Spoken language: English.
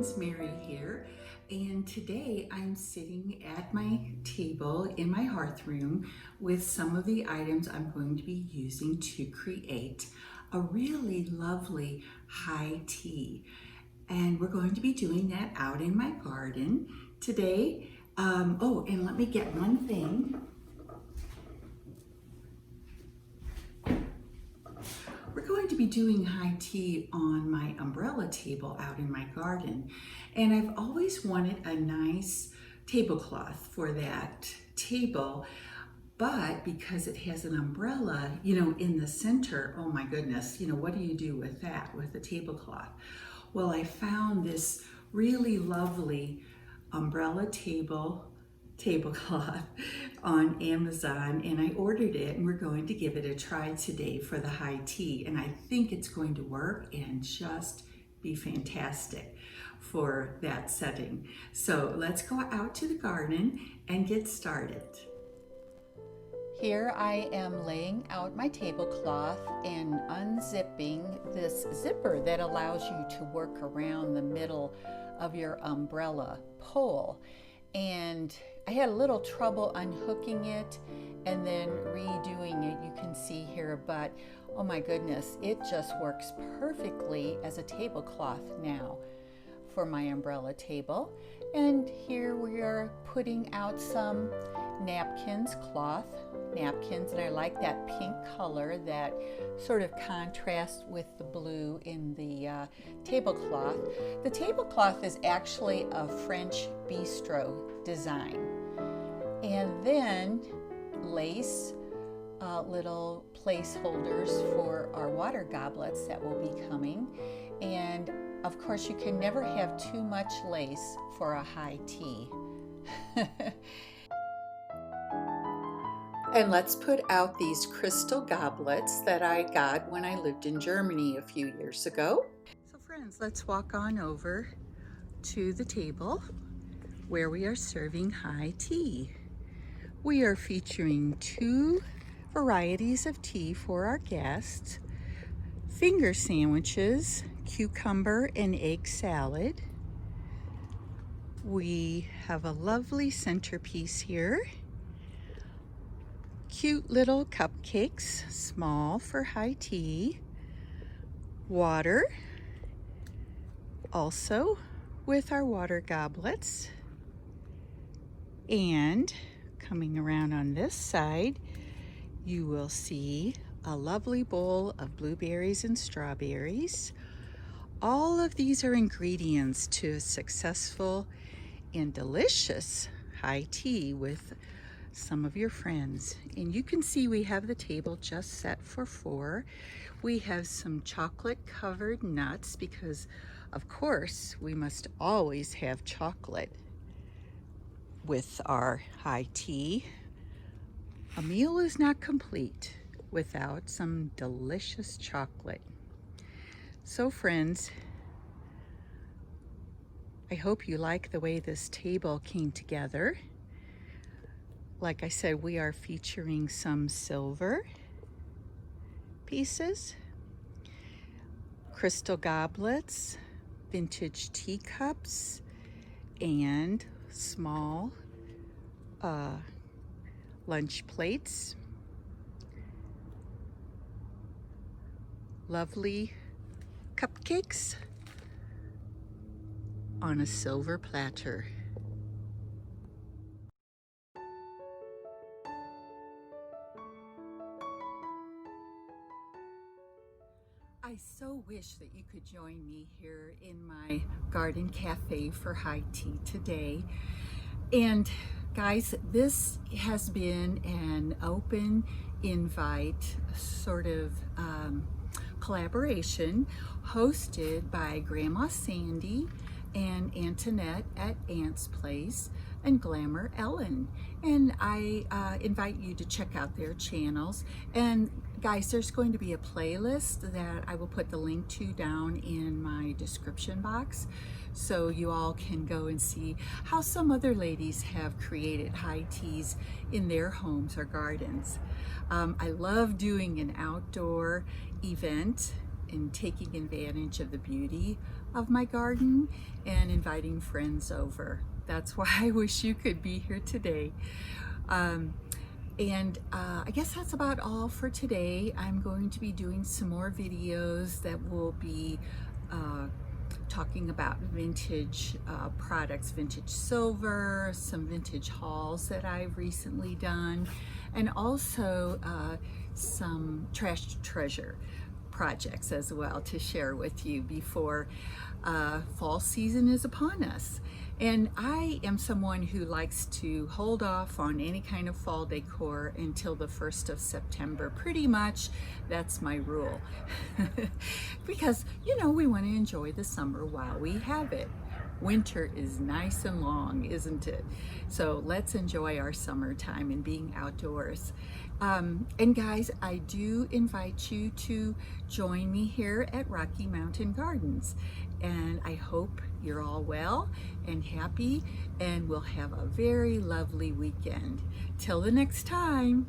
friends, Mary here, and today I'm sitting at my table in my hearth room with some of the items I'm going to be using to create a really lovely high tea. And we're going to be doing that out in my garden today. Oh, and let me get one thing. We're going to be doing high tea on my umbrella table out in my garden. And I've always wanted a nice tablecloth for that table, but because it has an umbrella, in the center, oh my goodness, what do you do with that, with the tablecloth? Well, I found this really lovely umbrella tablecloth on Amazon, and I ordered it, and we're going to give it a try today for the high tea, and I think it's going to work and just be fantastic for that setting. So let's go out to the garden and get started. Here I am laying out my tablecloth and unzipping this zipper that allows you to work around the middle of your umbrella pole. And I had a little trouble unhooking it and then redoing it, you can see here, but oh my goodness, it just works perfectly as a tablecloth now for my umbrella table. And here we are putting out some napkins, cloth napkins, and I like that pink color that sort of contrasts with the blue in the tablecloth. The tablecloth is actually a French bistro design. And then lace little placeholders for our water goblets that will be coming. And of course, you can never have too much lace for a high tea. And let's put out these crystal goblets that I got when I lived in Germany a few years ago. So friends, let's walk on over to the table where we are serving high tea. We are featuring 2 varieties of tea for our guests: finger sandwiches, cucumber and egg salad. We have a lovely centerpiece here. Cute little cupcakes, small for high tea. Water, also with our water goblets. And coming around on this side, you will see a lovely bowl of blueberries and strawberries. All of these are ingredients to a successful and delicious high tea with some of your friends. And you can see we have the table just set for 4. We have some chocolate covered nuts because of course we must always have chocolate with our high tea. A meal is not complete without some delicious chocolate. So friends, I hope you like the way this table came together. Like I said, we are featuring some silver pieces, crystal goblets, vintage teacups, and small lunch plates. Lovely cupcakes on a silver platter. I so wish that you could join me here in my garden cafe for high tea today. And guys, this has been an open invite sort of collaboration hosted by Grandma Sandy and Antoinette at Aunt's Place and Glamour Ellen. And I invite you to check out their channels. And guys, there's going to be a playlist that I will put the link to down in my description box, so you all can go and see how some other ladies have created high teas in their homes or gardens. I love doing an outdoor event and taking advantage of the beauty of my garden and inviting friends over. That's why I wish you could be here today. I guess that's about all for today. I'm going to be doing some more videos that will be talking about vintage products, vintage silver, some vintage hauls that I've recently done, and also some trash to treasure projects as well to share with you before fall season is upon us. And I am someone who likes to hold off on any kind of fall decor until the 1st of September. Pretty much that's my rule. Because, you know, we want to enjoy the summer while we have it. Winter is nice and long, isn't it? So let's enjoy our summertime and being outdoors. And guys, I do invite you to join me here at Rocky Mountain Gardens. And I hope you're all well and happy, and we'll have a very lovely weekend. Till the next time.